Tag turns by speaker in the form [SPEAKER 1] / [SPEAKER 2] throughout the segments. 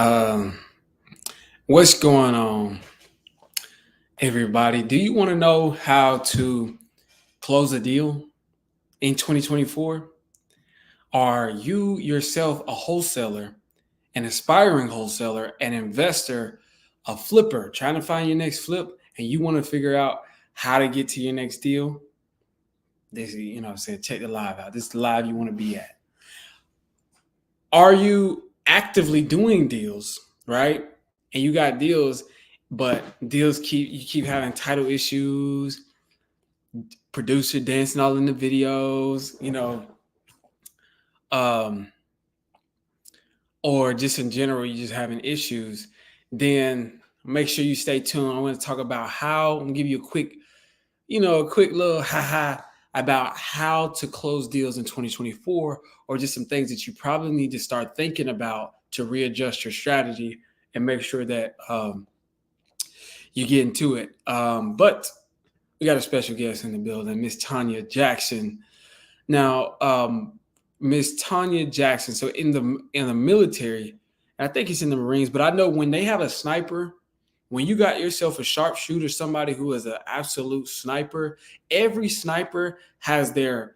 [SPEAKER 1] Um, what's going on, everybody? Do you want to know how to close a deal in 2024? Are you yourself a wholesaler, an aspiring wholesaler, an investor, a flipper, trying to find your next flip, and you want to figure out how to get to your next deal? This, I'm saying, check the live out. This is the live you want to be at. Are you actively doing deals, right? And you got deals, but you keep having title issues, producer dancing all in the videos, um, or just in general, you're just having issues, then make sure you stay tuned. I want to talk about I'm gonna give you a quick little haha about how to close deals in 2024, or just some things that you probably need to start thinking about to readjust your strategy and make sure that you get into it. But we got a special guest in the building, Miss Tanya Jackson. Now, Miss Tanya Jackson. So in the military, I think it's in the Marines, but I know when they have a sniper, when you got yourself a sharpshooter, somebody who is an absolute sniper, every sniper has their.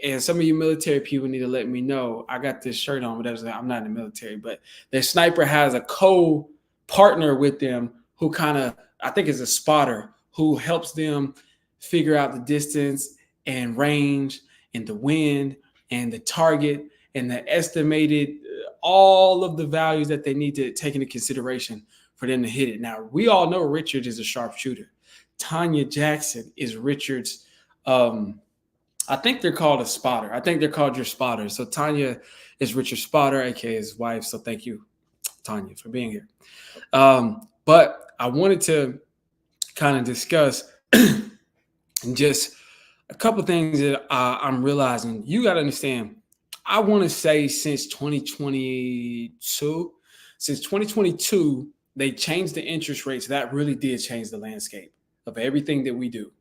[SPEAKER 1] And some of you military people need to let me know. I got this shirt on, but I'm not in the military. But their sniper has a co-partner with them who I think is a spotter who helps them figure out the distance and range and the wind and the target and the estimated all of the values that they need to take into consideration for them to hit it. Now, we all know Richard is a sharpshooter. Tanya Jackson is Richard's I think they're called a spotter. I think they're called your spotter. So Tanya is Richard's spotter, aka his wife. So thank you, Tanya, for being here. But I wanted to kind of discuss just a couple things that I'm realizing. You got to understand, I want to say since 2022, they changed the interest rates. That really did change the landscape of everything that we do.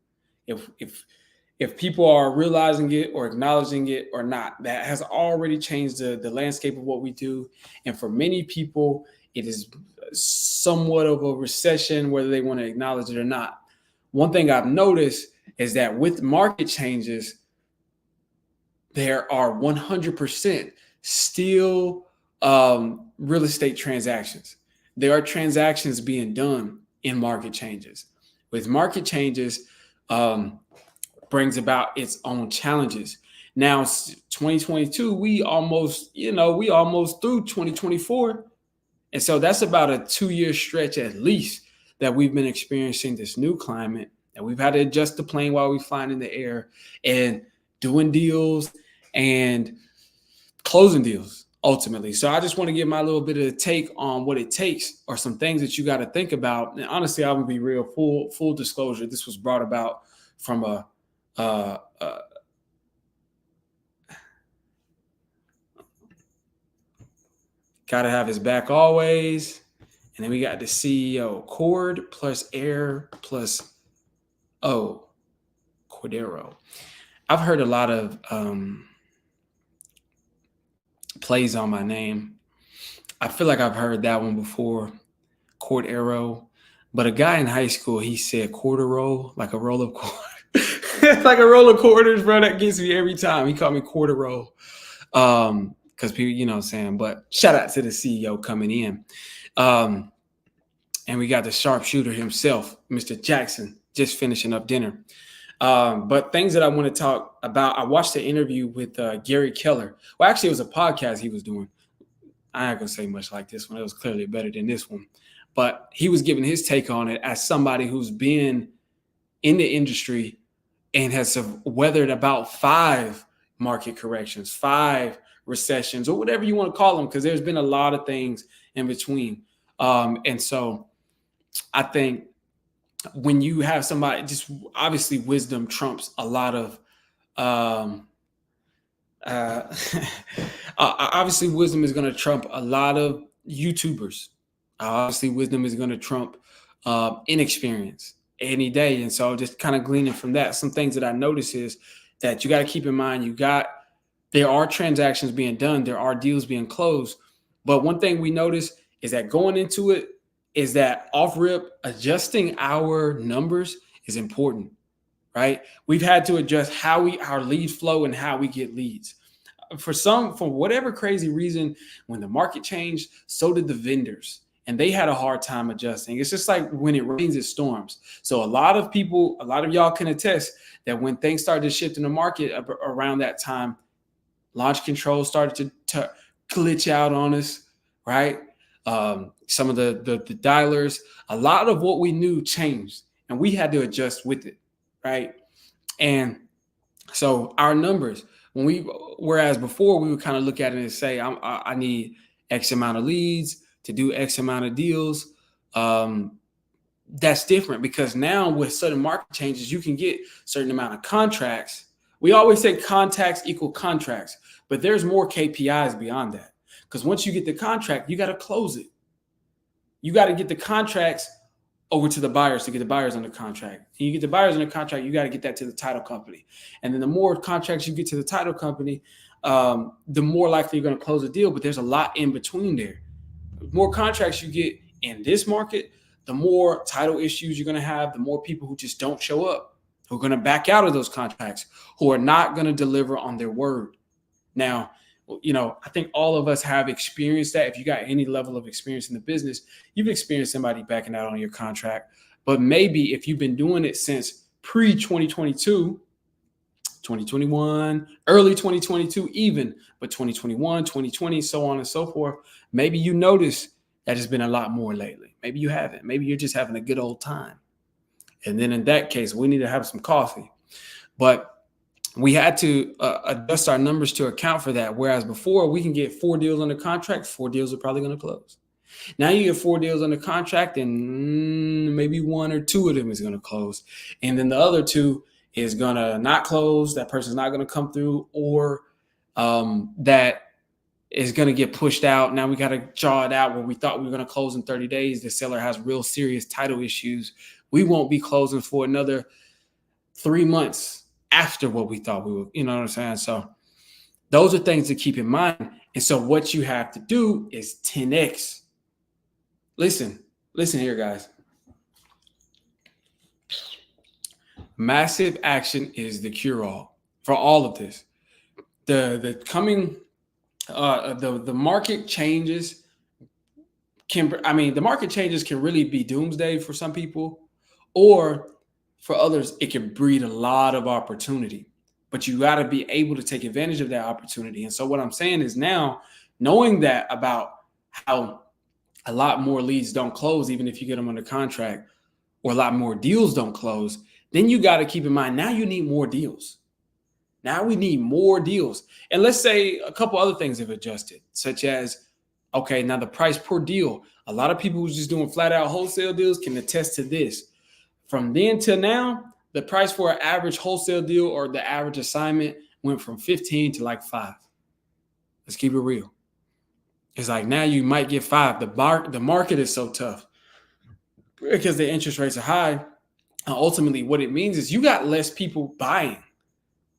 [SPEAKER 1] If people are realizing it or acknowledging it or not, that has already changed the landscape of what we do. And for many people, it is somewhat of a recession, whether they want to acknowledge it or not. One thing I've noticed is that with market changes, there are 100% still real estate transactions. There are transactions being done in market changes. With market changes, brings about its own challenges. Now, 2022, we almost through 2024. And so that's about a 2-year stretch at least that we've been experiencing this new climate, and we've had to adjust the plane while we're flying in the air and doing deals and closing deals ultimately. So I just want to give my little bit of a take on what it takes or some things that you got to think about. And honestly, I would be real full disclosure. This was brought about from a gotta have his back always. And then we got the CEO, Cord plus Air plus Cordero. I've heard a lot of plays on my name. I feel like I've heard that one before, Cordero. But a guy in high school, he said Cordero, like a roll of quarters. Like a roll of quarters, bro. That gets me every time. He called me Cordero. Because people, you know what I'm saying. But shout out to the CEO coming in. And we got the sharpshooter himself, Mr. Jackson, just finishing up dinner. But things that I want to talk about, I watched the interview with Gary Keller. Well, actually, it was a podcast he was doing. I'm not going to say much like this one. It was clearly better than this one. But he was giving his take on it as somebody who's been in the industry and has weathered about 5 market corrections, 5 recessions, or whatever you want to call them, because there's been a lot of things in between. And so I think when you have somebody, just obviously wisdom trumps a lot of obviously wisdom is going to trump a lot of YouTubers. Obviously wisdom is going to trump inexperience any day. And so just kind of gleaning from that, some things that I notice is that you got to keep in mind, there are transactions being done, there are deals being closed. But one thing we notice is that going into it is that off rip adjusting our numbers is important, right? We've had to adjust our lead flow and how we get leads. For whatever crazy reason, when the market changed, so did the vendors. And they had a hard time adjusting. It's just like when it rains, it storms. So a lot of y'all can attest that when things started to shift in the market around that time, launch control started to glitch out on us, right? Some of the dialers, a lot of what we knew changed, and we had to adjust with it, right? And so our numbers, whereas before we would kind of look at it and say, I need X amount of leads to do X amount of deals. That's different because now with certain market changes, you can get certain amount of contracts. We always say contacts equal contracts, but there's more KPIs beyond that. Because once you get the contract, you got to close it. You got to get the contracts over to the buyers to get the buyers under contract. And you get the buyers under contract, you got to get that to the title company. And then the more contracts you get to the title company, the more likely you're going to close a deal. But there's a lot in between there. The more contracts you get in this market, the more title issues you're going to have, the more people who just don't show up, who are going to back out of those contracts, who are not going to deliver on their word. Now, I think all of us have experienced that. If you got any level of experience in the business, you've experienced somebody backing out on your contract. But maybe if you've been doing it since pre-2022, 2021, early 2022 even, but 2021, 2020, so on and so forth, maybe you notice that it's been a lot more lately. Maybe you haven't. Maybe you're just having a good old time. And then in that case, we need to have some coffee. But we had to adjust our numbers to account for that. Whereas before, we can get 4 deals under contract, 4 deals are probably going to close. Now you get 4 deals under contract, and maybe 1 or 2 of them is going to close. And then the other 2 is going to not close. That person's not going to come through, or that is going to get pushed out. Now we got to draw it out where we thought we were going to close in 30 days. The seller has real serious title issues. We won't be closing for another 3 months after what we thought we would, you know what I'm saying? So those are things to keep in mind. And so what you have to do is 10X. Listen here, guys. Massive action is the cure-all for all of this. The market changes the market changes can really be doomsday for some people, or for others, it can breed a lot of opportunity, but you got to be able to take advantage of that opportunity. And so what I'm saying is, now knowing that about how a lot more leads don't close, even if you get them under contract, or a lot more deals don't close, then you got to keep in mind, now you need more deals. Now we need more deals. And let's say a couple other things have adjusted, such as, okay, now the price per deal. A lot of people who's just doing flat out wholesale deals can attest to this. From then till now, the price for an average wholesale deal or the average assignment went from 15 to like 5. Let's keep it real. It's like now you might get 5. The market is so tough because the interest rates are high. And ultimately, what it means is you got less people buying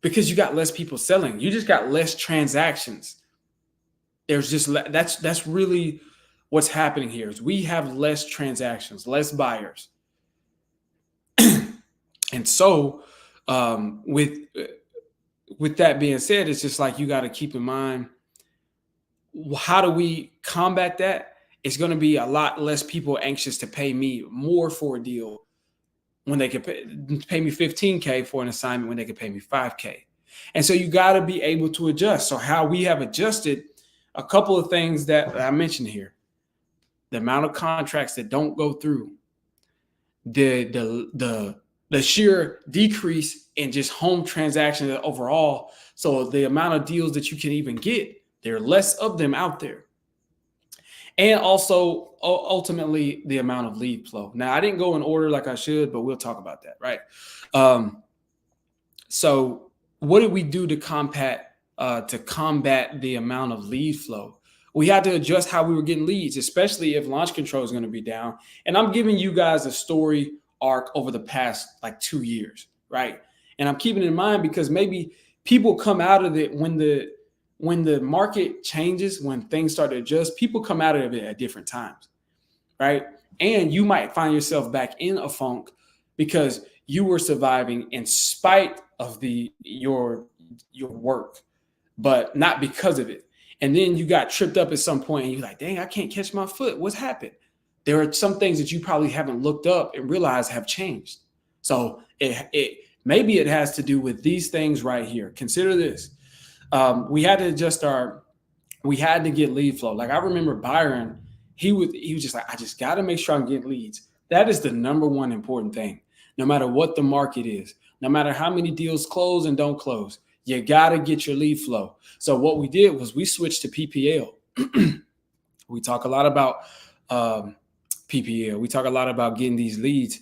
[SPEAKER 1] because you got less people selling. You just got less transactions. There's just that's really what's happening here. Is we have less transactions, less buyers. And so with that being said, it's just like you got to keep in mind, how do we combat that? It's going to be a lot less people anxious to pay me more for a deal when they could pay me $15K for an assignment when they could pay me $5K. And so you got to be able to adjust. So how we have adjusted, a couple of things that I mentioned here: the amount of contracts that don't go through, the sheer decrease in just home transactions overall. So the amount of deals that you can even get, there are less of them out there. And also ultimately the amount of lead flow. Now I didn't go in order like I should, but we'll talk about that, right? So what did we do to combat the amount of lead flow? We had to adjust how we were getting leads, especially if launch control is going to be down. And I'm giving you guys a story arc over the past like 2 years, right? And I'm keeping it in mind because maybe people come out of it when when the market changes, when things start to adjust, people come out of it at different times, right? And you might find yourself back in a funk because you were surviving in spite of your work, but not because of it. And then you got tripped up at some point and you're like, dang, I can't catch my foot. What's happened? There are some things that you probably haven't looked up and realized have changed. So it maybe it has to do with these things right here. Consider this. We had to adjust we had to get lead flow. Like I remember Byron, he was just like, I just got to make sure I'm getting leads. That is the number one important thing. No matter what the market is, no matter how many deals close and don't close, you got to get your lead flow. So what we did was we switched to PPL. We talk a lot about PPL. We talk a lot about getting these leads.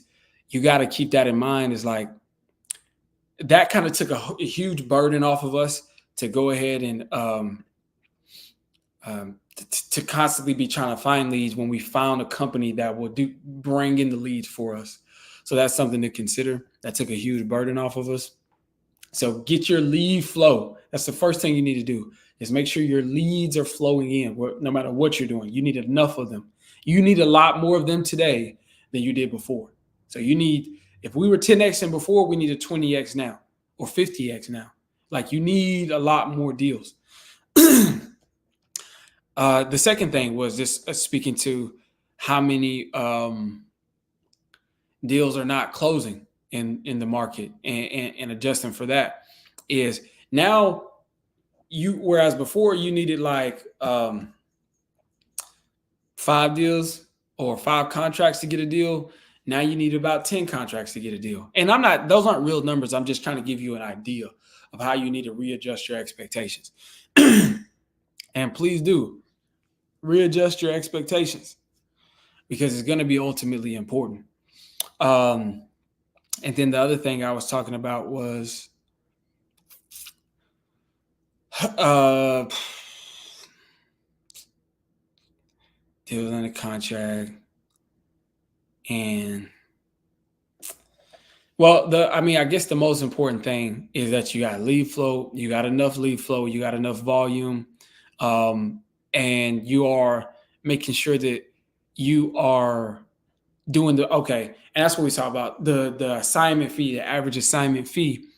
[SPEAKER 1] You got to keep that in mind. Is like that kind of took a huge burden off of us to go ahead and to constantly be trying to find leads when we found a company that will bring in the leads for us. So that's something to consider. That took a huge burden off of us. So get your lead flow. That's the first thing you need to do is make sure your leads are flowing in no matter what you're doing. You need enough of them. You need a lot more of them today than you did before. So if we were 10X before, we need a 20X now or 50X now. Like you need a lot more deals. The second thing was just speaking to how many deals are not closing in the market and adjusting for that is now whereas before you needed like 5 deals or 5 contracts to get a deal. Now you need about 10 contracts to get a deal. And those aren't real numbers. I'm just trying to give you an idea of how you need to readjust your expectations. And please do readjust your expectations because it's going to be ultimately important. And then the other thing I was talking about was deals under contract. And I guess the most important thing is that you got lead flow, you got enough lead flow, you got enough volume, and you are making sure that you are doing and that's what we talk about. The assignment fee, the average assignment fee,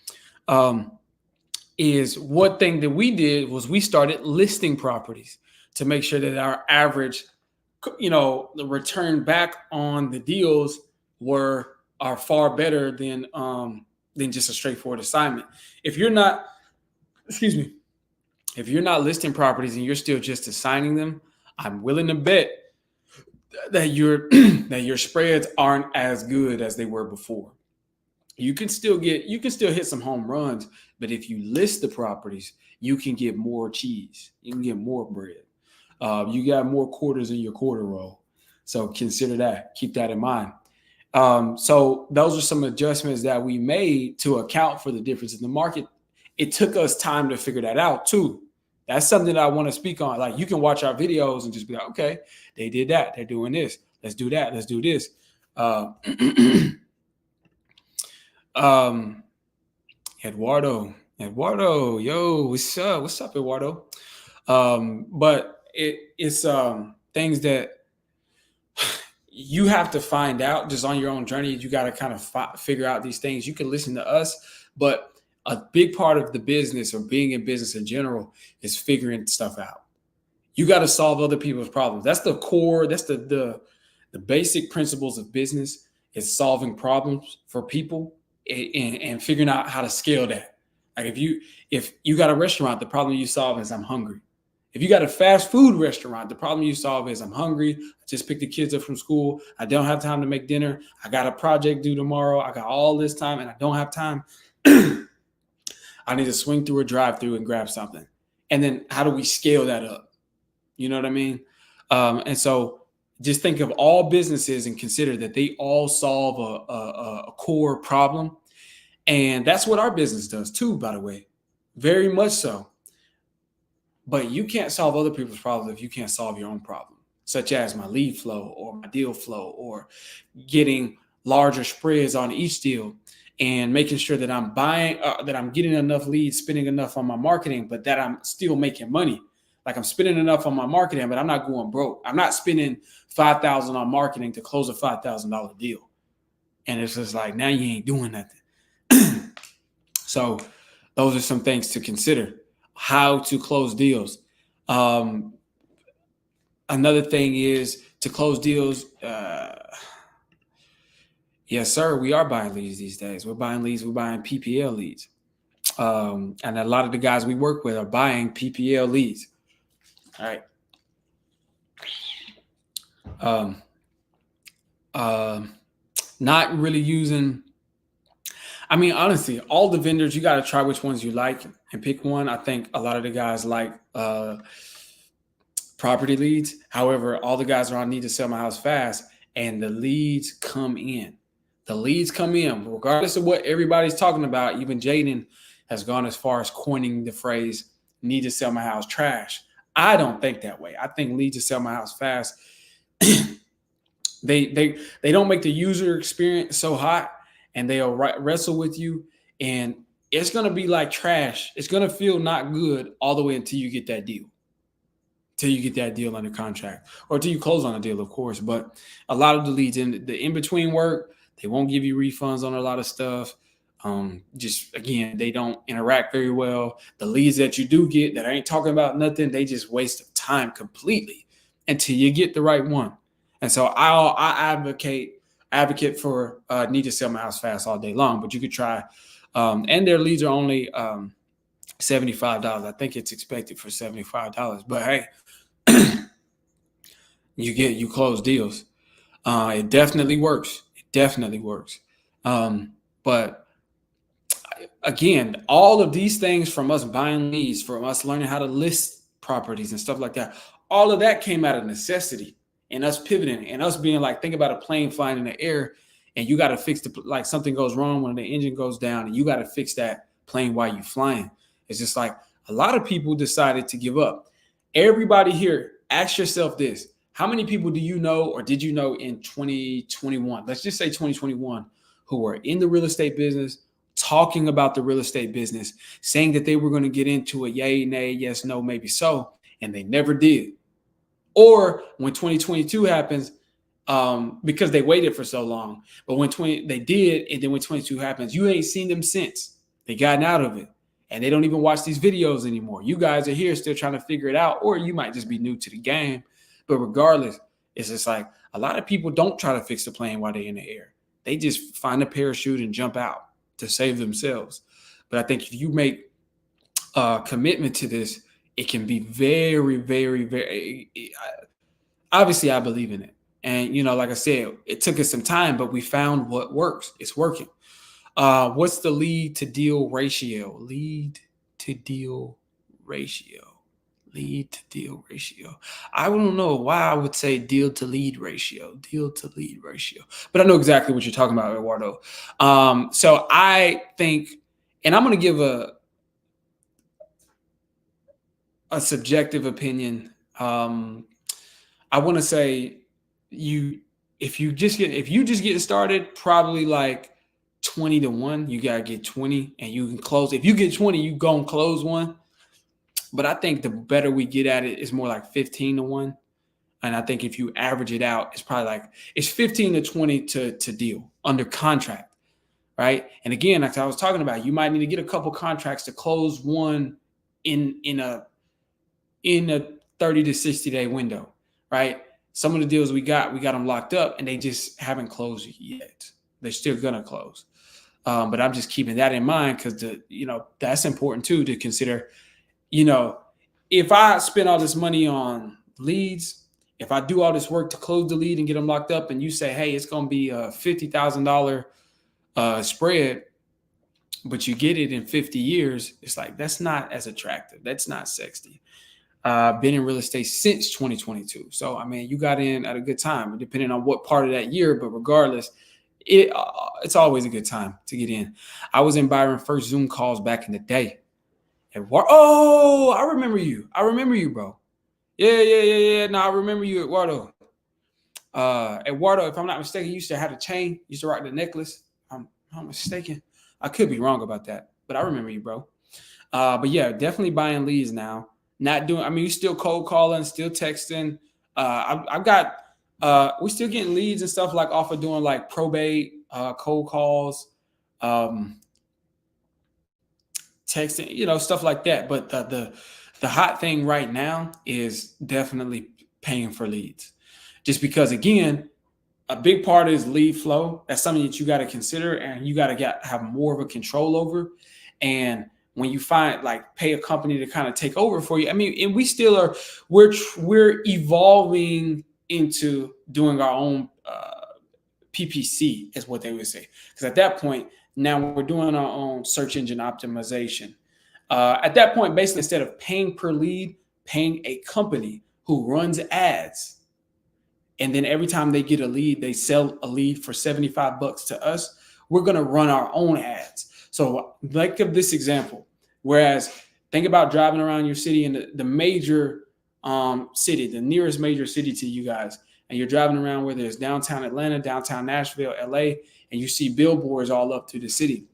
[SPEAKER 1] is one thing that we did was we started listing properties to make sure that our average, the return back on the deals are far better than just a straightforward assignment. If you're not listing properties and you're still just assigning them, I'm willing to bet that your spreads aren't as good as they were before. You can still hit some home runs, but if you list the properties, you can get more cheese. You can get more bread. You got more quarters in your quarter roll. So consider that. Keep that in mind. So those are some adjustments that we made to account for the difference in the market. It took us time to figure that out too. That's something that I want to speak on. Like you can watch our videos and just be like, okay, they did that. They're doing this. Let's do that. Let's do this. Eduardo, yo, what's up, Eduardo? But it's things that you have to find out just on your own journey. You got to kind of figure out these things. You can listen to us, but a big part of the business or being in business in general is figuring stuff out. You got to solve other people's problems. That's the core. That's the basic principles of business is solving problems for people and figuring out how to scale that. Like if you got a restaurant, the problem you solve is I'm hungry. If you got a fast food restaurant, the problem you solve is I'm hungry. I just picked the kids up from school. I don't have time to make dinner. I got a project due tomorrow. I got all this time and I don't have time. I need to swing through a drive-through and grab something. And then how do we scale that up? You know what I mean? And so just think of all businesses and consider that they all solve a core problem. And that's what our business does too, by the way, very much so. But you can't solve other people's problems if you can't solve your own problem, such as my lead flow or my deal flow or getting larger spreads on each deal. and making sure that I'm buying, that I'm getting enough leads, spending enough on my marketing, but that I'm still making money. Like I'm spending enough on my marketing, but I'm not going broke. I'm not spending $5,000 on marketing to close a $5,000 deal. And it's just like, now you ain't doing nothing. So those are some things to consider. How to close deals. Um, Another thing is to close deals. Yes, sir. We are buying leads these days. We're buying leads. We're buying PPL leads. And a lot of the guys we work with are buying PPL leads. All right. Um, Not really using. I mean, honestly, all the vendors, you got to try which ones you like and pick one. I think a lot of the guys like property leads. However, all the guys are on need to sell my house fast, and the leads come in. The leads come in, regardless of what everybody's talking about. Even Jaden has gone as far as coining the phrase "need to sell my house trash." I don't think that way. I think leads to sell my house fast. They don't make the user experience so hot, and they'll wrestle with you, and it's gonna be like trash. It's gonna feel not good all the way until you get that deal, till you get that deal under contract, or till you close on a deal, of course. But a lot of the leads in the in between work, they won't give you refunds on a lot of stuff. Just again, they don't interact very well. The leads that you do get that ain't talking about nothing, they just waste time completely until you get the right one. And so I advocate for need to sell my house fast all day long, but you could try. And their leads are only $75. I think it's expected for $75. But hey, you close deals. It definitely works. It definitely works. But again, all of these things, from us buying leads, from us learning how to list properties and stuff like that, all of that came out of necessity, and us pivoting, and us being like, think about a plane flying in the air, and you got to fix like something goes wrong when the engine goes down, and you got to fix that plane while you're flying. It's just like a lot of people decided to give up. Everybody here, ask yourself this: how many people do you know, or did you know in 2021? Let's just say 2021, who were in the real estate business, talking about the real estate business, saying that they were going to get into a yay, nay, yes, no, maybe so, and they never did. Or when 2022 happens, because they waited for so long, but when they did, and then when 22 happens, you ain't seen them since. They gotten out of it, and they don't even watch these videos anymore. You guys are here still trying to figure it out, or you might just be new to the game. But regardless, it's just like a lot of people don't try to fix the plane while they're in the air. They just find a parachute and jump out to save themselves. But I think if you make a commitment to this, it can be very, very, very. Obviously, I believe in it, and like I said, it took us some time, but we found what works. It's working. What's the lead to deal ratio? Lead to deal ratio. Lead to deal ratio. I don't know why I would say deal to lead ratio. Deal to lead ratio. But I know exactly what you're talking about, Eduardo. So I think, and I'm going to give a subjective opinion. I want to say if you just getting started, probably like 20 to 1. You gotta get 20 and you can close. If you get 20, you go and close one. But I think the better we get at it is more like 15 to 1. And I think if you average it out, it's probably like it's 15 to 20 to deal under contract. Right. And again, like I was talking about, you might need to get a couple contracts to close one in a 30 to 60 day window. Right. Some of the deals we got them locked up and they just haven't closed yet. They're still going to close. But I'm just keeping that in mind because that's important too, to consider. If I spend all this money on leads, if I do all this work to close the lead and get them locked up, and you say, hey, it's going to be a $50,000 spread, but you get it in 50 years, it's like, that's not as attractive. That's not sexy. Been in real estate since 2022. So, I mean, you got in at a good time, depending on what part of that year. But regardless, it's always a good time to get in. I was in Byron's first Zoom calls back in the day. Oh, I remember you. Bro. Yeah. No, I remember you, Eduardo. Eduardo, if I'm not mistaken, you used to have a chain. You used to rock the necklace. I'm I'm mistaken. I could be wrong about that, but I remember you, bro. But yeah, definitely buying leads now. Not doing. I mean, you still cold calling, still texting. I've got. We're still getting leads and stuff like off of doing like probate, cold calls, um, texting, stuff like that. But the hot thing right now is definitely paying for leads, just because again, a big part is lead flow. That's something that you got to consider, and you got to get have more of a control over. And when you find like pay a company to kind of take over for you, I mean, and we still are we're evolving into doing our own PPC, is what they would say. Because at that point, now we're doing our own search engine optimization. At that point, basically, instead of paying per lead, paying a company who runs ads, and then every time they get a lead, they sell a lead for 75 bucks to us. We're going to run our own ads. So like of this example, whereas think about driving around your city and the major city, the nearest major city to you guys, and you're driving around whether it's downtown Atlanta, downtown Nashville, LA, and you see billboards all up through the city.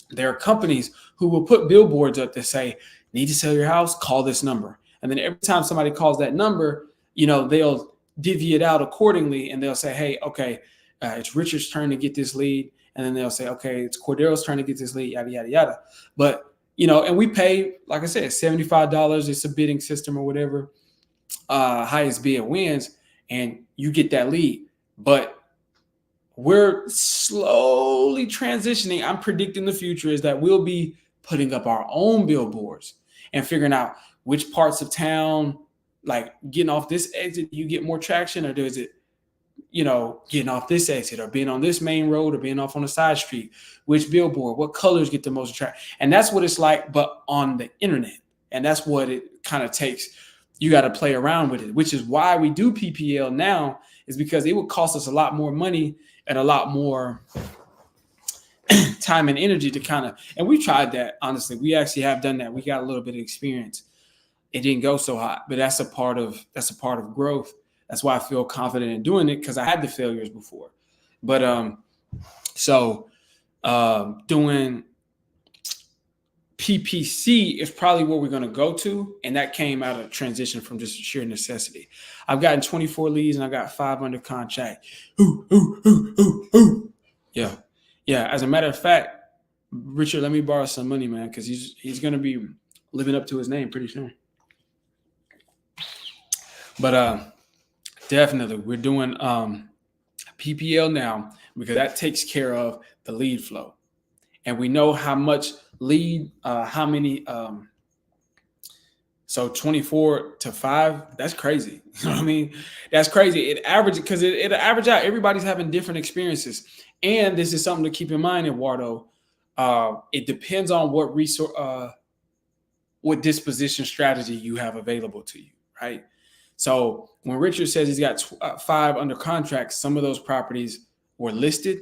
[SPEAKER 1] There are companies who will put billboards up that say, need to sell your house, call this number. And then every time somebody calls that number, they'll divvy it out accordingly, and they'll say, hey, okay, it's Richard's turn to get this lead. And then they'll say, okay, it's Cordero's turn to get this lead, yada, yada, yada. But, and we pay, like I said, $75. It's a bidding system or whatever. Highest bid wins, and you get that lead. But we're slowly transitioning. I'm predicting the future is that we'll be putting up our own billboards and figuring out which parts of town, like getting off this exit, you get more traction, or does it, getting off this exit, or being on this main road, or being off on the side street, which billboard, what colors get the most attraction. And that's what it's like, but on the internet. And that's what it kind of takes. You got to play around with it, which is why we do PPL now, is because it would cost us a lot more money and a lot more time and energy to and we tried that, honestly. We actually have done that. We got a little bit of experience. It didn't go so hot, but that's a part of growth. That's why I feel confident in doing it, because I had the failures before. But doing PPC is probably where we're going to go to, and that came out of transition from just sheer necessity. I've gotten 24 leads and I got 5 under contract. Yeah. As a matter of fact, Richard, let me borrow some money, man, because he's going to be living up to his name pretty soon. But definitely, we're doing PPL now, because that takes care of the lead flow. And we know how much lead, how many, so 24 to 5, that's crazy. You know what I mean? That's crazy. It averages, because it average out. Everybody's having different experiences. And this is something to keep in mind, Eduardo. It depends on what resource, what disposition strategy you have available to you, right? So when Richard says he's got 5 under contract, some of those properties were listed.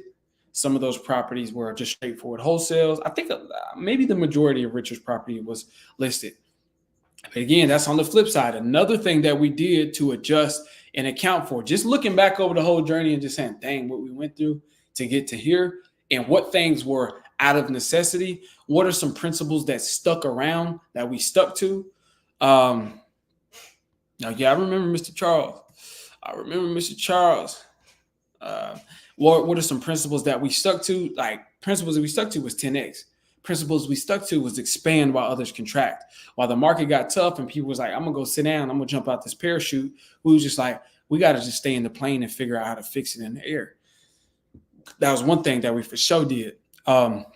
[SPEAKER 1] Some of those properties were just straightforward wholesales. I think maybe the majority of Richard's property was listed. But again, that's on the flip side. Another thing that we did to adjust and account for, just looking back over the whole journey and just saying, dang, what we went through to get to here, and what things were out of necessity. What are some principles that stuck around that we stuck to? Now, yeah, I remember Mr. Charles. What are some principles that we stuck to? Like, principles that we stuck to was 10X. Principles we stuck to was expand while others contract. While the market got tough and people was like, I'm going to go sit down, I'm going to jump out this parachute, we was just like, we got to just stay in the plane and figure out how to fix it in the air. That was one thing that we for sure did. And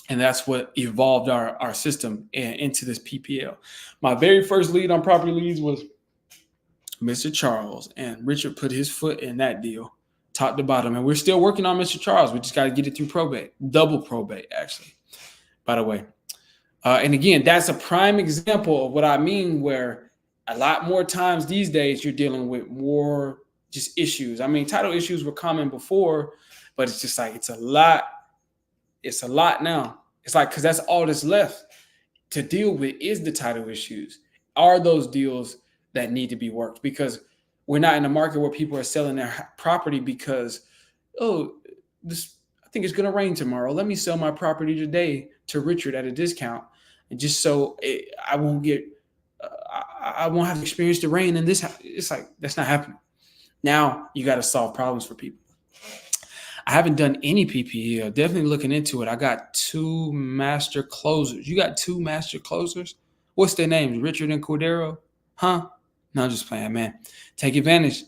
[SPEAKER 1] that's what evolved our system into this PPL. My very first lead on property leads was Mr. Charles, and Richard put his foot in that deal, top to bottom. And we're still working on Mr. Charles. We just got to get it through probate, double probate, actually, by the way. And again, that's a prime example of what I mean, where a lot more times these days you're dealing with more just issues. I mean, title issues were common before, but it's just like, it's a lot now. It's like, because that's all that's left to deal with is the title issues. Are those deals that need to be worked? Because we're not in a market where people are selling their property because, oh, this think it's going to rain tomorrow. Let me sell my property today to Richard at a discount, and just so I won't get, I won't have to experience the rain in this house. It's like, that's not happening. Now you got to solve problems for people. I haven't done any PPE. Definitely looking into it. I got 2 master closers. You got 2 master closers? What's their names? Richard and Cordero? Huh? No, I'm just playing, man. Take advantage.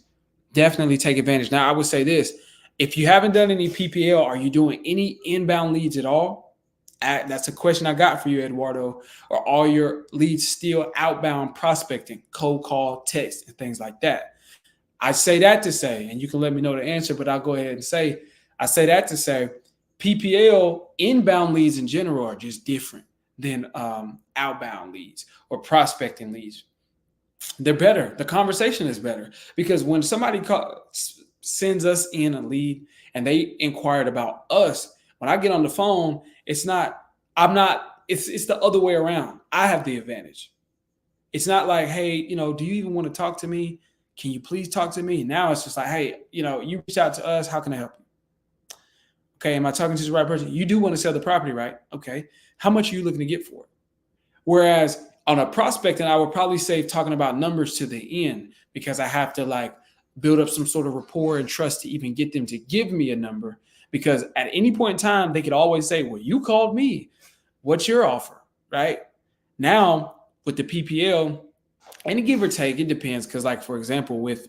[SPEAKER 1] Definitely take advantage. Now, I would say this. If you haven't done any PPL, are you doing any inbound leads at all? That's a question I got for you, Eduardo. Are all your leads still outbound prospecting, cold call, text, and things like that? I say that to say, and you can let me know the answer, but I'll go ahead and say, I say that to say PPL inbound leads in general are just different than outbound leads or prospecting leads. They're better. The conversation is better because when somebody sends us in a lead and they inquired about us, when I get on the phone, it's not, I'm not, it's the other way around. I have the advantage. It's not like, hey, do you even want to talk to me? Can you please talk to me? Now it's just like, hey, you reached out to us. How can I help you? Okay, am I talking to the right person? You do want to sell the property, right? Okay. How much are you looking to get for it? Whereas on a prospecting, I would probably say talking about numbers to the end because I have to build up some sort of rapport and trust to even get them to give me a number. Because at any point in time, they could always say, well, you called me. What's your offer? Right? Now, with the PPL, and give or take, it depends. Because for example, with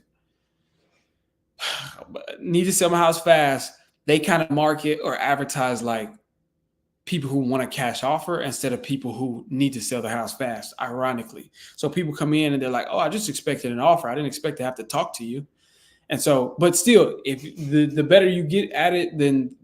[SPEAKER 1] need to sell my house fast, they kind of market or advertise like people who want a cash offer instead of people who need to sell the house fast, ironically. So people come in and they're like, oh, I just expected an offer. I didn't expect to have to talk to you. And so, but still, if the better you get at it, then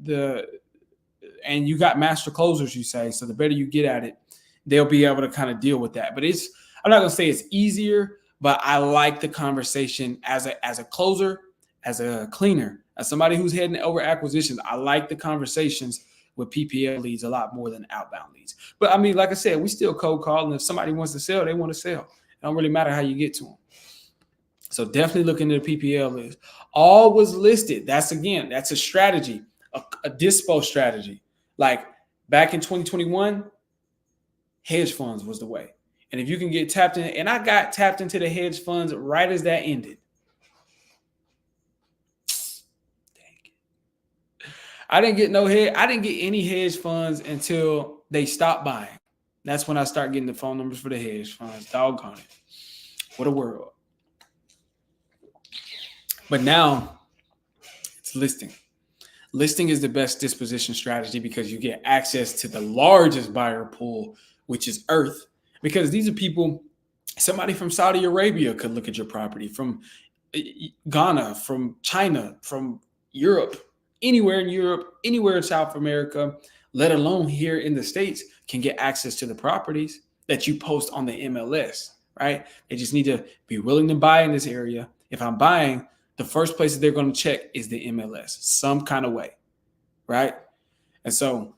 [SPEAKER 1] and you got master closers, you say, so the better you get at it, they'll be able to kind of deal with that. But I'm not going to say it's easier, but I like the conversation as a closer, as a cleaner, as somebody who's heading over acquisitions. I like the conversations with PPL leads a lot more than outbound leads. But I mean, like I said, we still cold call, and if somebody wants to sell, they want to sell. It don't really matter how you get to them. So definitely look into the PPL list. All was listed. That's a strategy, a dispo strategy. Like back in 2021, hedge funds was the way. And if you can get tapped in, and I got tapped into the hedge funds right as that ended. I didn't get any hedge funds until they stopped buying. That's when I start getting the phone numbers for the hedge funds. Doggone it. What a world. But now it's listing. Listing is the best disposition strategy because you get access to the largest buyer pool, which is Earth. Because these are people, somebody from Saudi Arabia could look at your property, from Ghana, from China, from Europe, anywhere in Europe, anywhere in South America, let alone here in the States, can get access to the properties that you post on the MLS, right? They just need to be willing to buy in this area. If I'm buying, the first place that they're going to check is the MLS, some kind of way, right? And so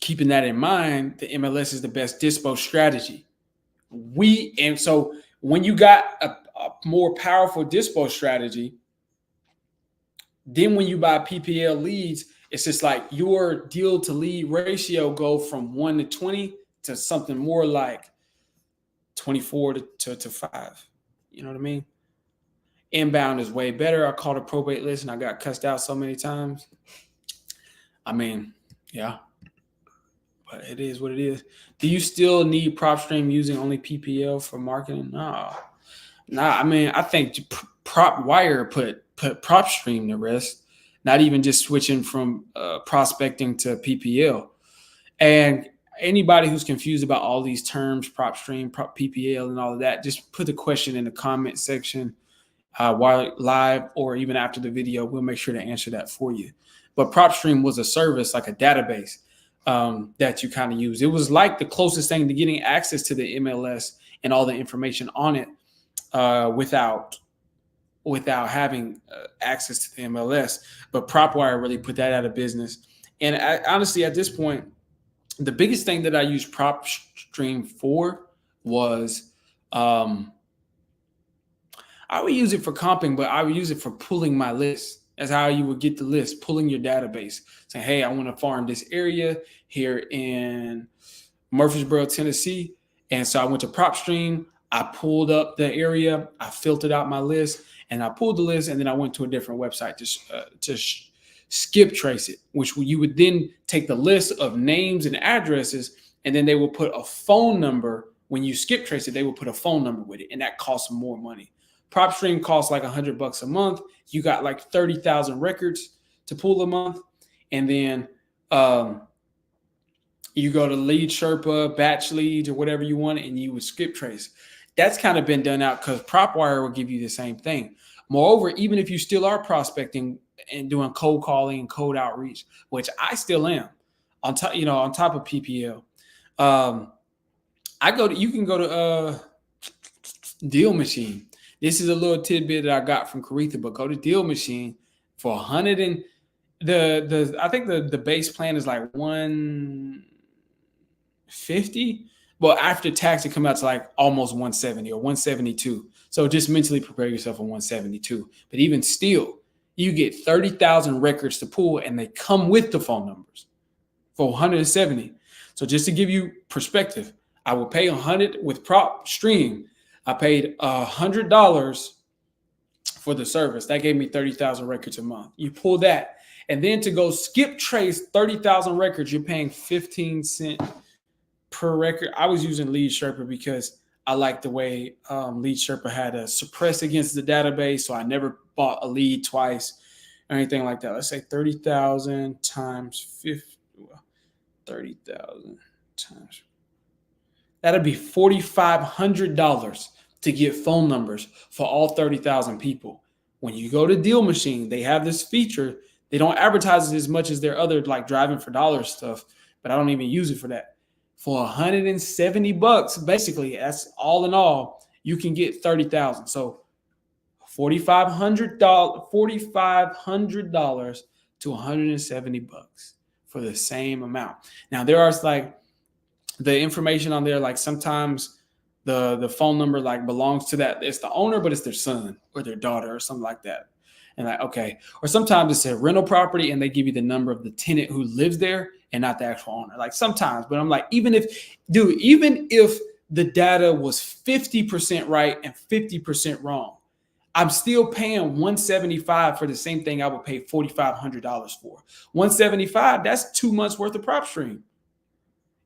[SPEAKER 1] keeping that in mind, the MLS is the best dispo strategy. And so when you got a more powerful dispo strategy, then when you buy PPL leads, it's just like your deal to lead ratio go from 1 to 20 to something more like 24 to 5. You know what I mean? Inbound is way better. I called a probate list and I got cussed out so many times. I mean, yeah, but it is what it is. Do you still need PropStream using only PPL for marketing? No. I mean, I think PropWire put PropStream to rest, not even just switching from prospecting to PPL. And anybody who's confused about all these terms, PropStream, PPL, and all of that, just put the question in the comment section while live or even after the video. We'll make sure to answer that for you. But PropStream was a service, like a database that you kind of use. It was like the closest thing to getting access to the MLS and all the information on it without having access to the MLS. But PropWire really put that out of business. And honestly, at this point, the biggest thing that I used PropStream for was I would use it for comping, but I would use it for pulling my list That's how you would get the list, pulling your database, saying, hey, I want to farm this area here in Murfreesboro, Tennessee. And so I went to PropStream. I pulled up the area. I filtered out my list, and I pulled the list. And then I went to a different website to skip trace it, which you would then take the list of names and addresses, and then they will put a phone number. When you skip trace it, they will put a phone number with it, and that costs more money. PropStream costs like $100 a month. You got like 30,000 records to pull a month, and then you go to Lead Sherpa, Batch Leads, or whatever you want, and you would skip trace. That's kind of been done out because PropWire will give you the same thing. Moreover, even if you still are prospecting and doing cold calling and cold outreach, which I still am, on top, on top of PPL, you can go to Deal Machine. This is a little tidbit that I got from Caretha, but go to Deal Machine for 100 and I think the base plan is like 150. Well, after tax, it comes out to like almost 170 or 172. So just mentally prepare yourself for 172. But even still, you get 30,000 records to pull, and they come with the phone numbers for 170. So just to give you perspective, I will pay 100 with PropStream. I paid $100 for the service. That gave me 30,000 records a month. You pull that, and then to go skip trace 30,000 records, you're paying 15 cents per record. I was using Lead Sherpa because I like the way Lead Sherpa had a suppress against the database, so I never bought a lead twice or anything like that. Let's say 30,000 times 50, 30,000 times. That'd be $4,500 to get phone numbers for all 30,000 people. When you go to Deal Machine, they have this feature. They don't advertise it as much as their other like driving for dollars stuff, but I don't even use it for that. For $170, basically, that's all in all, you can get 30,000. So $4,500 to $170 for the same amount. Now there are like the information on there, like sometimes the phone number like belongs to that, it's the owner, but it's their son or their daughter or something like that. And like, okay. Or sometimes it's a rental property and they give you the number of the tenant who lives there and not the actual owner. Like sometimes, but I'm like, even if the data was 50% right and 50% wrong, I'm still paying $175 for the same thing I would pay $4,500 for. $175, that's 2 months worth of PropStream.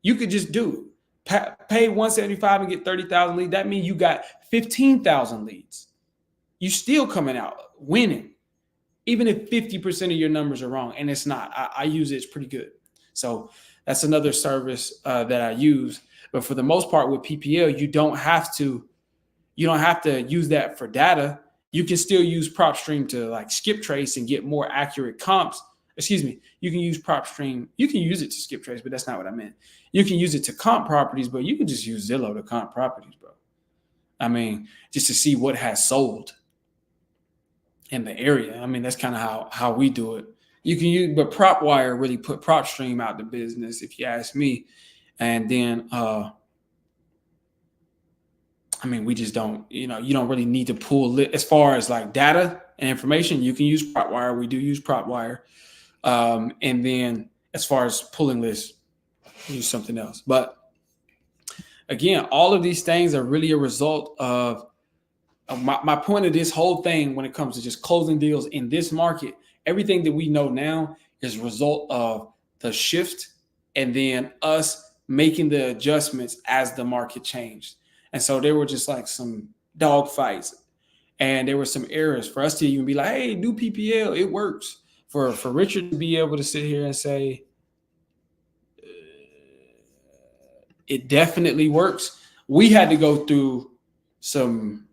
[SPEAKER 1] You could just do it. Pay $175 and get 30,000 leads. That means you got 15,000 leads. You still coming out winning, even if 50% of your numbers are wrong. And it's not. I use it. It's pretty good. So that's another service that I use. But for the most part with PPL, you don't have to use that for data. You can still use PropStream to like skip trace and get more accurate comps. Excuse me. You can use PropStream. You can use it to skip trace, but that's not what I meant. You can use it to comp properties, but you can just use Zillow to comp properties, bro. I mean, just to see what has sold in the area. I mean, that's kind of how we do it. You can use, but PropWire really put PropStream out the business, if you ask me. And then, I mean, we just don't, you don't really need to pull it as far as like data and information. You can use PropWire. We do use PropWire. And then as far as pulling lists, use something else. But again, all of these things are really a result of my point of this whole thing when it comes to just closing deals in this market. Everything that we know now is a result of the shift and then us making the adjustments as the market changed. And so there were just like some dog fights and there were some errors for us to even be like, hey, do PPL, it works. For Richard to be able to sit here and say, it definitely works. We had to go through some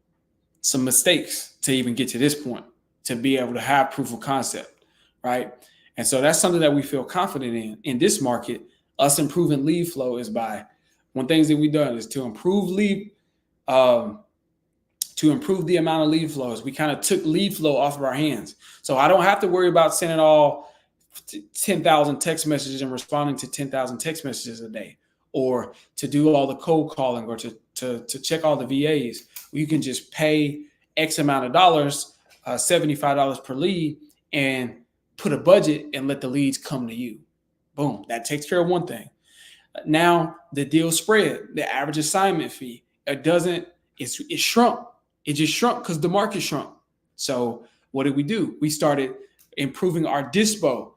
[SPEAKER 1] mistakes to even get to this point, to be able to have proof of concept, right? And so that's something that we feel confident in this market. Us improving lead flow is by one things that we've done is to improve the amount of lead flows. We kind of took lead flow off of our hands. So I don't have to worry about sending all 10,000 text messages and responding to 10,000 text messages a day, or to do all the cold calling, or to check all the VAs. You can just pay X amount of dollars, $75 per lead, and put a budget and let the leads come to you. Boom, that takes care of one thing. Now the deal spread, the average assignment fee, it shrunk. It just shrunk because the market shrunk. So what did we do? We started improving our dispo.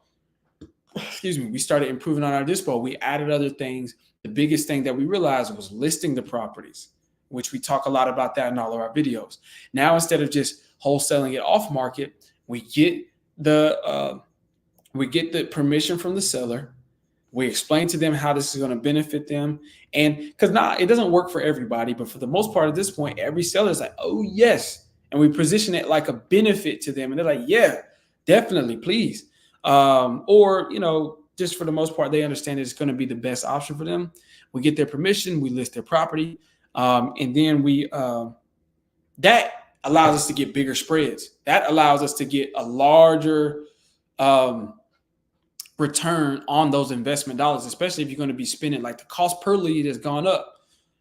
[SPEAKER 1] Excuse me. We started improving on our dispo. We added other things. The biggest thing that we realized was listing the properties, which we talk a lot about that in all of our videos. Now, instead of just wholesaling it off market, we get the permission from the seller. We explain to them how this is going to benefit them. And because it doesn't work for everybody, but for the most part at this point, every seller is like, oh, yes. And we position it like a benefit to them. And they're like, yeah, definitely, please. Or, just for the most part, they understand it's going to be the best option for them. We get their permission. We list their property. And then that allows us to get bigger spreads. That allows us to get a larger return on those investment dollars, especially if you're going to be spending, like, the cost per lead has gone up.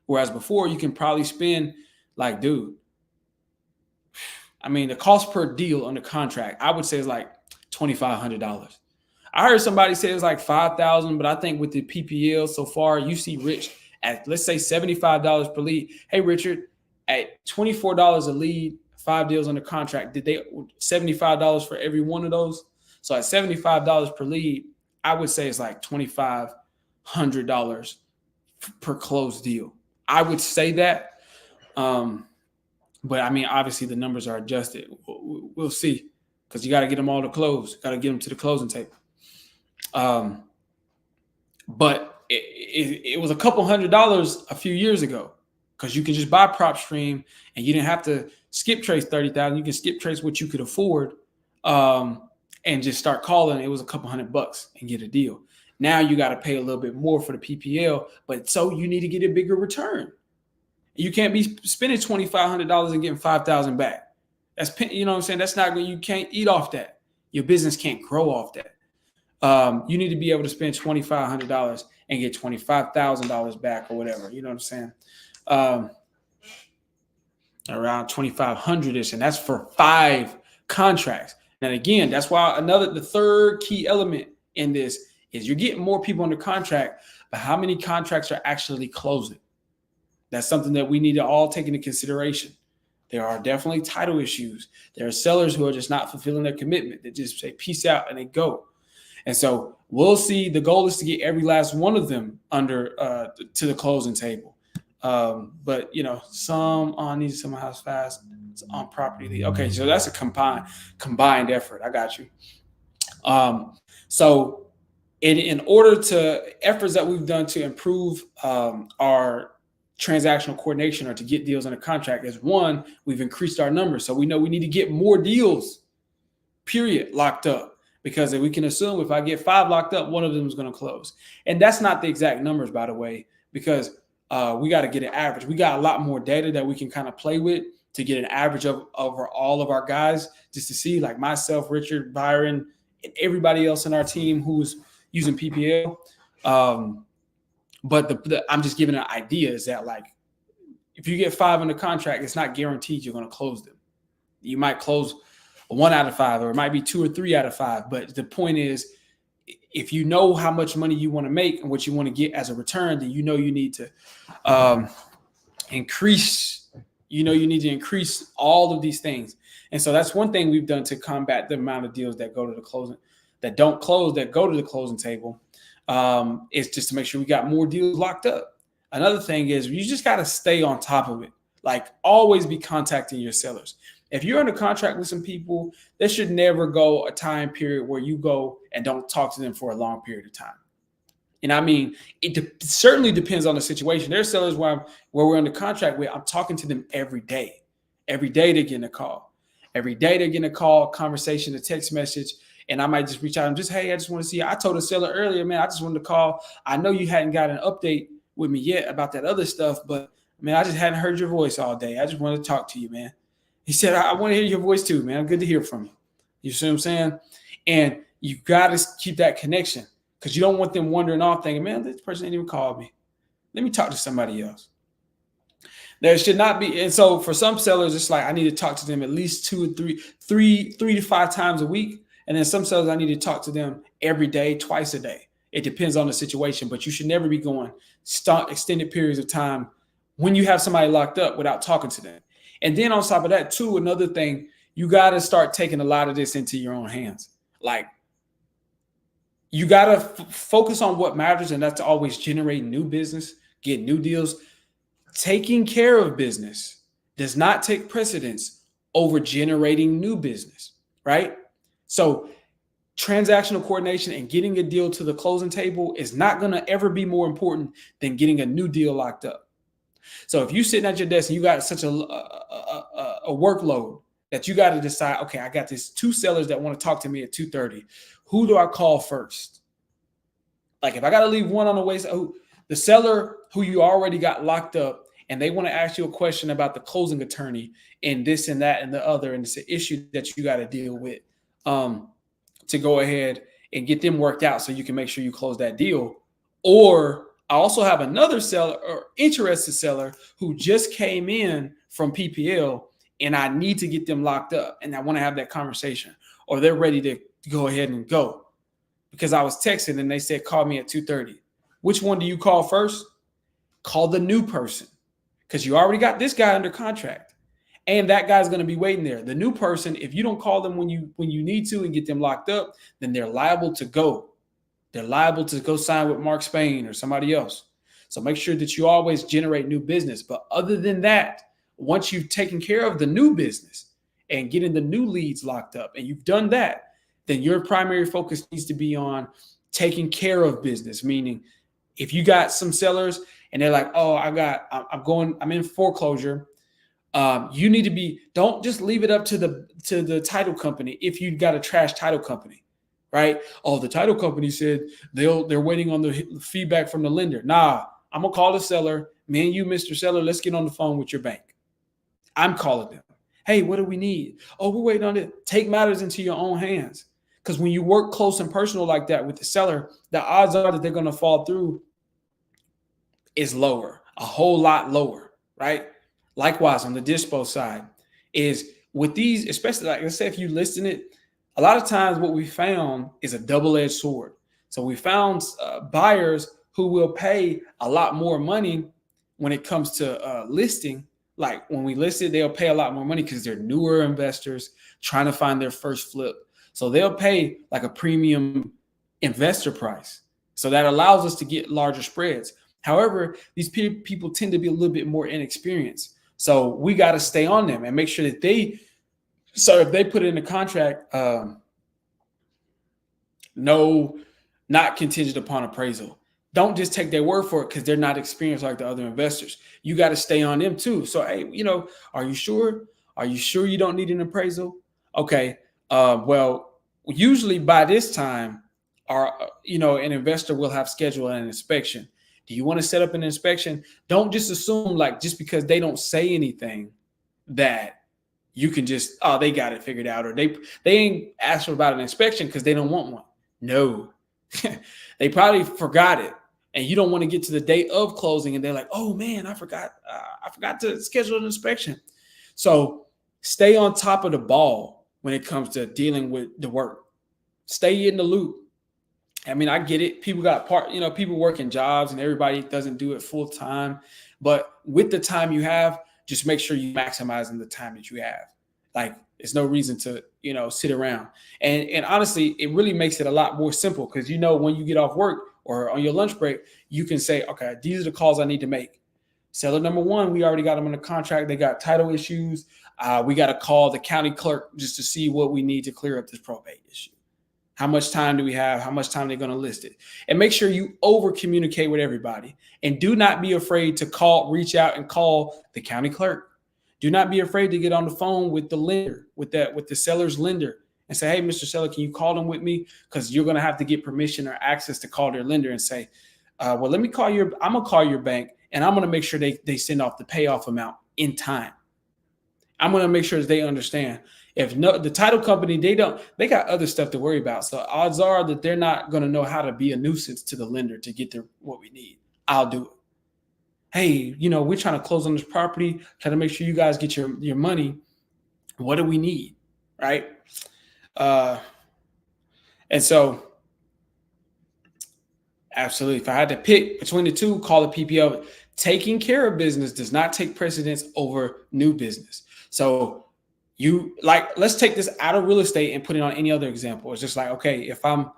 [SPEAKER 1] Whereas before you can probably spend, like, the cost per deal on the contract, I would say, is like $2,500. I heard somebody say it's like $5,000, but I think with the PPL so far, you see Rich at, let's say, $75 per lead. Hey, Richard, at $24 a lead, 5 deals on the contract, did they $75 for every one of those? So at $75 per lead, I would say it's like $2,500 per closed deal. I would say that. But obviously the numbers are adjusted. We'll see, because you got to get them all to close. Got to get them to the closing table. But it was a couple $100s a few years ago, because you can just buy PropStream and you didn't have to skip trace 30,000. You can skip trace what you could afford. And just start calling. It was a couple $100 and get a deal. Now you got to pay a little bit more for the PPL, but so you need to get a bigger return. You can't be spending $2,500 and getting $5,000 back. That's, you know what I'm saying? That's not good. You can't eat off that. Your business can't grow off that. You need to be able to spend $2,500 and get $25,000 back or whatever. You know what I'm saying? Around 2,500-ish, and that's for 5 contracts. And again, that's why the third key element in this is you're getting more people under contract, but how many contracts are actually closing? That's something that we need to all take into consideration. There are definitely title issues. There are sellers who are just not fulfilling their commitment. They just say peace out and they go. And so we'll see. The goal is to get every last one of them under to the closing table. But some on needs some house fast. It's on property. Okay, so that's a combined effort. I got you. So in order to efforts that we've done to improve our transactional coordination or to get deals under contract is, one, we've increased our numbers. So we know we need to get more deals, period, locked up. Because we can assume if I get 5 locked up, one of them is going to close. And that's not the exact numbers, by the way, because we got to get an average. We got a lot more data that we can kind of play with to get an average over all of our guys, just to see, like myself, Richard, Byron, and everybody else in our team who's using PPL. But I'm just giving an idea is that, like, if you get 5 under contract, it's not guaranteed you're going to close them. You might close 1 out of 5, or it might be 2 or 3 out of 5. But the point is, if you know how much money you want to make and what you want to get as a return, then you need to increase. You need to increase all of these things. And so that's one thing we've done to combat the amount of deals that go to the closing, that don't close, that go to the closing table, is just to make sure we got more deals locked up. Another thing is you just got to stay on top of it. Like, always be contacting your sellers. If you're under contract with some people, there should never go a time period where you go and don't talk to them for a long period of time. And it certainly depends on the situation. There's sellers where we're under contract with, I'm talking to them every day. Every day they're getting a call. Every day they're getting a call, conversation, a text message. And I might just reach out and just, hey, I just want to see you. I told a seller earlier, man, I just wanted to call. I know you hadn't got an update with me yet about that other stuff, but man, I just hadn't heard your voice all day. I just wanted to talk to you, man. He said, I want to hear your voice too, man. Good to hear from you. You see what I'm saying? And you got to keep that connection, because you don't want them wandering off thinking, man, this person ain't even called me. Let me talk to somebody else. There should not be. And so for some sellers, it's like, I need to talk to them at least 2 or 3 to 5 times a week. And then some sellers, I need to talk to them every day, twice a day. It depends on the situation, but you should never be going extended periods of time when you have somebody locked up without talking to them. And then on top of that, too, another thing, you got to start taking a lot of this into your own hands. Like, you got to focus on what matters, and that's to always generate new business, get new deals. Taking care of business does not take precedence over generating new business, right? So transactional coordination and getting a deal to the closing table is not going to ever be more important than getting a new deal locked up. So if you're sitting at your desk and you got such a workload that you got to decide, okay, I got these 2 sellers that want to talk to me at 2:30. Who do I call first? Like, if I got to leave one on the way, the seller who you already got locked up and they want to ask you a question about the closing attorney and this and that and the other, and it's an issue that you got to deal with, to go ahead and get them worked out so you can make sure you close that deal. Or I also have another seller or interested seller who just came in from PPL and I need to get them locked up and I want to have that conversation, or they're ready to go ahead and go because I was texting and they said, call me at 2:30. Which one do you call first? Call the new person, because you already got this guy under contract and that guy's going to be waiting there. The new person, if you don't call them when you need to and get them locked up, then they're liable to go. They're liable to go sign with Mark Spain or somebody else. So make sure that you always generate new business. But other than that, once you've taken care of the new business and getting the new leads locked up and you've done that, then your primary focus needs to be on taking care of business. Meaning, if you got some sellers and they're like, oh, I'm in foreclosure. You need to don't just leave it up to the title company. If you've got a trash title company, right? Oh, the title company said they're waiting on the feedback from the lender. Nah, I'm gonna call the seller. Me and you, Mr. Seller, let's get on the phone with your bank. I'm calling them. Hey, what do we need? Oh, we're waiting on it. Take matters into your own hands. Because when you work close and personal like that with the seller, the odds are that they're going to fall through is lower, a whole lot lower, right? Likewise, on the dispo side, is with these, especially like let's say if you listing it, a lot of times what we found is a double-edged sword. So we found buyers who will pay a lot more money when it comes to listing. Like when we list it, they'll pay a lot more money because they're newer investors trying to find their first flip. So they'll pay like a premium investor price. So that allows us to get larger spreads. However, these people tend to be a little bit more inexperienced. So we got to stay on them and make sure that if they put it in the contract, no, not contingent upon appraisal. Don't just take their word for it because they're not experienced like the other investors. You got to stay on them too. So, hey, are you sure? Are you sure you don't need an appraisal? Okay. Well, usually by this time, an investor will have scheduled an inspection. Do you want to set up an inspection? Don't just assume like just because they don't say anything that you can just, oh, they got it figured out, or they ain't asked about an inspection because they don't want one. No, they probably forgot it. And you don't want to get to the day of closing and they're like, oh man, I forgot to schedule an inspection. So stay on top of the ball when it comes to dealing with the work. Stay in the loop. I mean, I get it. People got people working jobs and everybody doesn't do it full time. But with the time you have, just make sure you're maximizing the time that you have. Like, there's no reason to, sit around. And honestly, it really makes it a lot more simple because, when you get off work or on your lunch break, you can say, okay, these are the calls I need to make. Seller number one, we already got them in the contract. They got title issues. We got to call the county clerk just to see what we need to clear up this probate issue. How much time do we have? How much time they're going to list it? And make sure you over communicate with everybody. And do not be afraid to reach out and call the county clerk. Do not be afraid to get on the phone with the lender, with the seller's lender, and say, hey, Mr. Seller, can you call them with me? Because you're going to have to get permission or access to call their lender and say, well, let me I'm going to call your bank and I'm going to make sure they send off the payoff amount in time. I'm going to make sure that they understand. If the title company, they got other stuff to worry about. So odds are that they're not going to know how to be a nuisance to the lender to get what we need. I'll do it. Hey, we're trying to close on this property, trying to make sure you guys get your money. What do we need? Right. And so, absolutely, if I had to pick between the two, call it PPO. Taking care of business does not take precedence over new business. So you like, let's take this out of real estate and put it on any other example. It's just like, okay, if I'm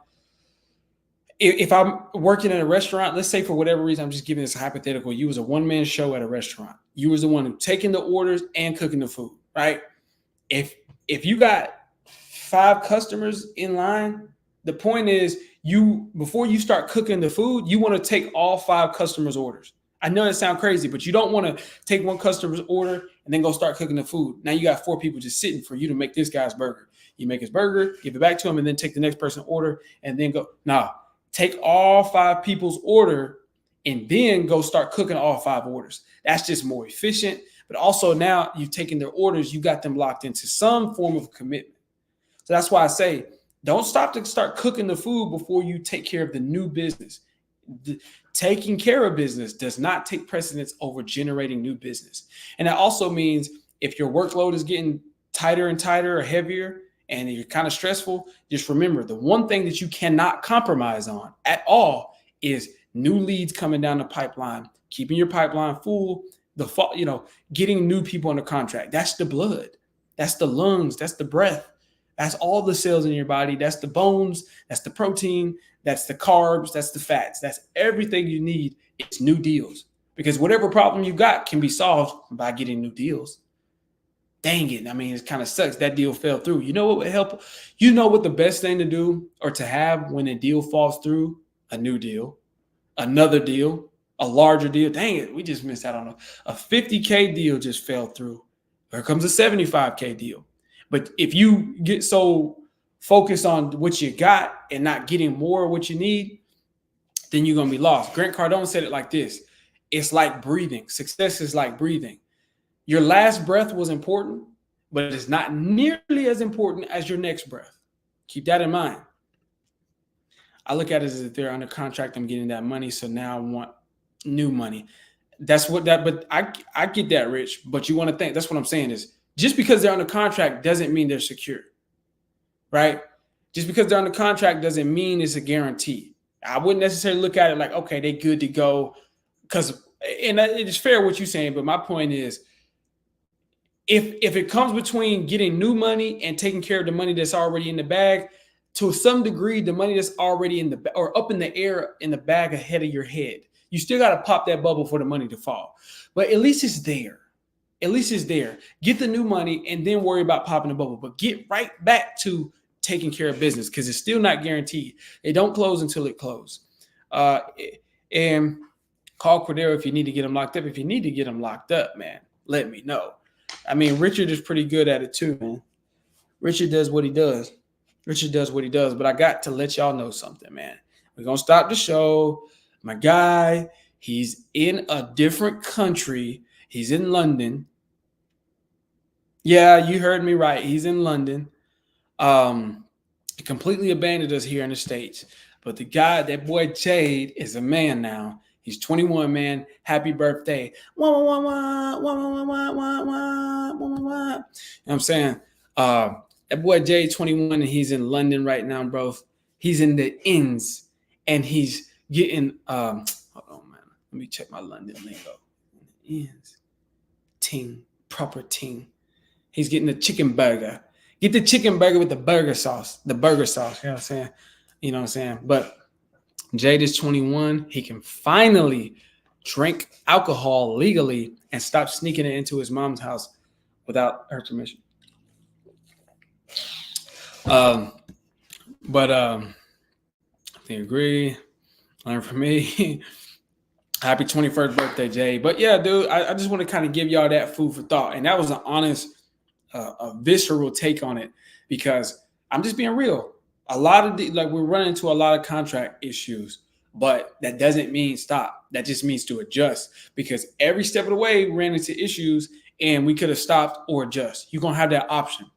[SPEAKER 1] working in a restaurant, let's say for whatever reason, I'm just giving this hypothetical. You was a one-man show at a restaurant. You was the one who taking the orders and cooking the food, right? If you got 5 customers in line, the point is you before you start cooking the food, you want to take all 5 customers' orders. I know that sounds crazy, but you don't want to take one customer's order and then go start cooking the food. Now you got 4 people just sitting for you to make this guy's burger. You make his burger, give it back to him, and then take the next person's order and then go. Nah, take all 5 people's order and then go start cooking all 5 orders. That's just more efficient. But also now you've taken their orders, you got them locked into some form of commitment. So that's why I say, don't stop to start cooking the food before you take care of the new business. Taking care of business does not take precedence over generating new business. And that also means if your workload is getting tighter and tighter or heavier and you're kind of stressful, just remember the one thing that you cannot compromise on at all is new leads coming down the pipeline, keeping your pipeline full, getting new people under contract. That's the blood. That's the lungs. That's the breath. That's all the cells in your body. That's the bones. That's the protein. That's the carbs. That's the fats. That's everything you need. It's new deals. Because whatever problem you got can be solved by getting new deals. Dang it. I mean, it kind of sucks. That deal fell through. You know what would help? You know what the best thing to do or to have when a deal falls through? A new deal, another deal, a larger deal. Dang it. We just missed out on a 50K deal just fell through. Here comes a 75K deal. But if you get so focused on what you got and not getting more of what you need, then you're going to be lost. Grant Cardone said it like this. It's like breathing. Success is like breathing. Your last breath was important, but it's not nearly as important as your next breath. Keep that in mind. I look at it as if they're under contract, I'm getting that money, so now I want new money. But I get that, Rich, but you want to think, that's what I'm saying is, just because they're under contract doesn't mean they're secure, right? Just because they're under contract doesn't mean it's a guarantee. I wouldn't necessarily look at it like, okay, they're good to go. And it's fair what you're saying, but my point is, if it comes between getting new money and taking care of the money that's already in the bag, to some degree, the money that's already in the or up in the air in the bag ahead of your head, you still got to pop that bubble for the money to fall. But at least it's there. At least it's there. Get the new money and then worry about popping the bubble. But get right back to taking care of business because it's still not guaranteed. They don't close until it closes. And call Cordero if you need to get them locked up. If you need to get them locked up, man, let me know. I mean, Richard is pretty good at it too, man. Richard does what he does. But I got to let y'all know something, man. We're going to stop the show. My guy, he's in a different country. He's in London. Yeah, you heard me right. He's in London. He completely abandoned us here in the States. But the guy, that boy Jade, is a man now. He's 21, man. Happy birthday. You know what I'm saying? That boy Jade, 21, and he's in London right now, bro. He's in the inns, and he's getting hold on, man. Let me check my London lingo. Inns. Ting, proper ting. He's getting the chicken burger. Get the chicken burger with the burger sauce. You know what I'm saying? But Jade is 21. He can finally drink alcohol legally and stop sneaking it into his mom's house without her permission. I agree. Learn from me. Happy 21st birthday, Jay. But yeah, dude, I just want to kind of give y'all that food for thought. And that was an honest, a visceral take on it because I'm just being real. A lot of we're running into a lot of contract issues, but that doesn't mean stop. That just means to adjust because every step of the way we ran into issues and we could have stopped or adjust. You're going to have that option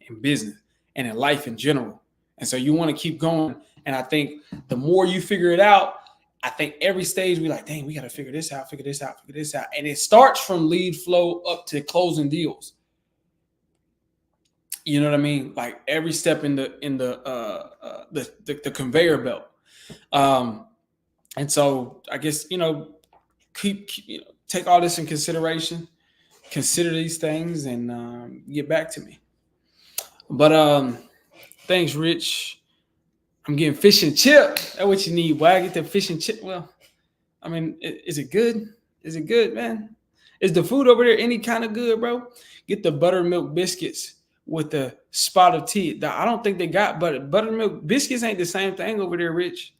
[SPEAKER 1] in business and in life in general. And so you want to keep going. And I think the more you figure it out, I think every stage we like, dang, we got to figure this out. And it starts from lead flow up to closing deals. You know what I mean? Like every step in the conveyor belt. Um, and so I guess take all this in consideration, consider these things, and get back to me. But thanks, Rich. I'm getting fish and chip. That's what you need. Why get the fish and chip? Well, I mean, is it good? Is it good, man? Is the food over there any kind of good, bro? Get the buttermilk biscuits with the spot of tea. I don't think they got buttermilk biscuits ain't the same thing over there, Rich.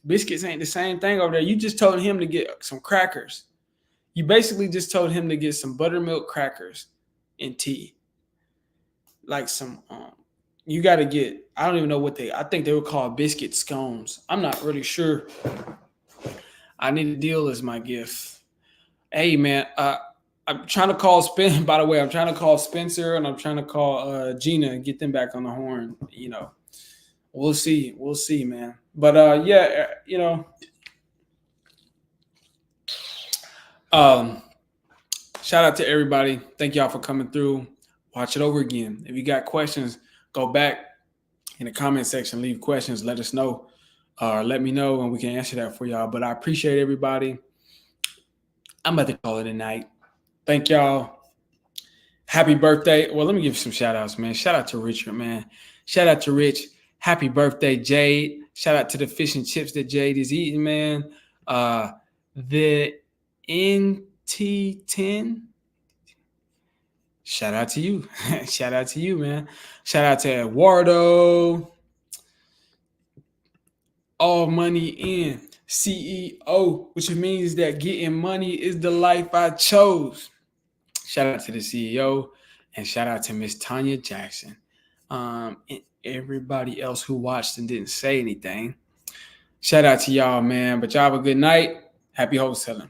[SPEAKER 1] Biscuits ain't the same thing over there. You just told him to get some crackers. You basically just told him to get some buttermilk crackers and tea. Like some you got to get, I don't even know what I think they were called biscuit scones. I'm not really sure. I need a deal as my gift. Hey man, I'm trying to call by the way, I'm trying to call Spencer and I'm trying to call Gina and get them back on the horn. We'll see, man. But yeah, shout out to everybody. Thank y'all for coming through. Watch it over again. If you got questions, go back in the comment section, leave questions, let us know, or let me know, and we can answer that for y'all. But I appreciate everybody. I'm about to call it a night. Thank y'all. Happy birthday. Well, let me give you some shout outs, man. Shout out to Richard, man. Shout out to Rich. Happy birthday, Jade. Shout out to the fish and chips that Jade is eating, man. The NT10. Shout out to you. Shout out to you, man. Shout out to Eduardo. All money in. CEO, which means that getting money is the life I chose. Shout out to the CEO and shout out to Miss Tanya Jackson. And everybody else who watched and didn't say anything. Shout out to y'all, man. But y'all have a good night. Happy wholesaling.